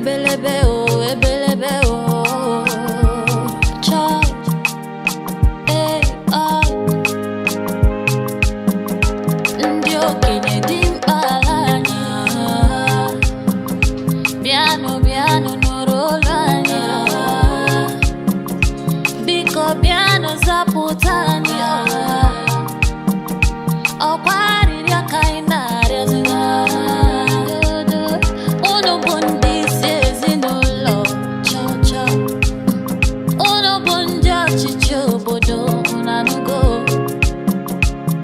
ebelebe o child ndị okenye dị mkpa anyị bịanụ nụrụ olu anyị biko bịanụ zapụta anyị ọkwa arịrịọ ka anyị na-arịọzi unu bụ ndị isi ezinụlọ chọchọ unu bụ ndị ọchịchị obodo na-anụgo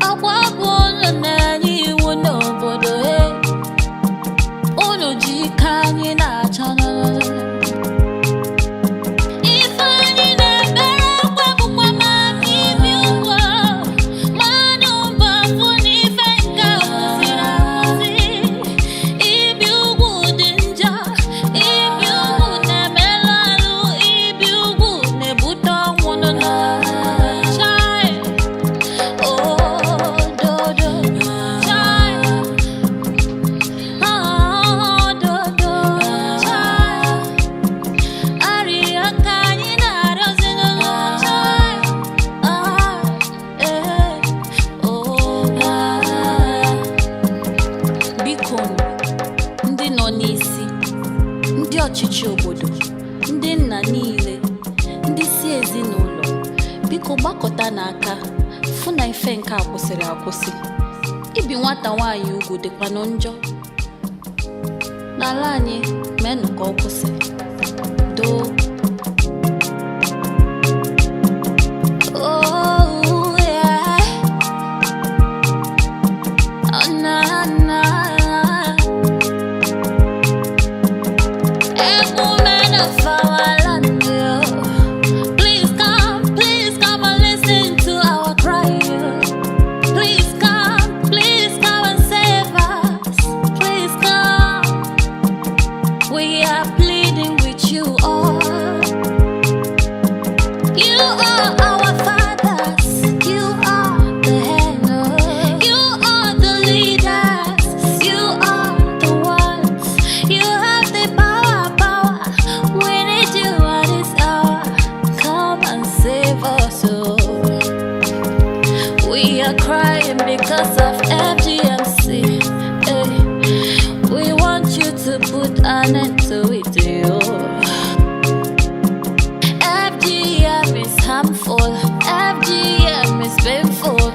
ọkwa bụ unu na-enye iwu n'obodo unu ji ike anyị na-achọ ndị nọ n'isi, ndị ọchịchị obodo, ndị nna niile, ndị isi ezinụlọ, biko gbakọta n'aka fụ na ife nke a kwụsịrị akwụsị. Ibi nwata nwaanyị ugwu dịkwanụ njọ n'ala anyị, menụ ka ọ kwụsị. Doo. We are pleading with you all. You are our fathers. You are the head. You are the leaders. You are the ones. You have the power. We need you at this hour. Come and save us. We are crying because of FGMC. We want you to put an end to it. FGM is harmful. FGM is painful.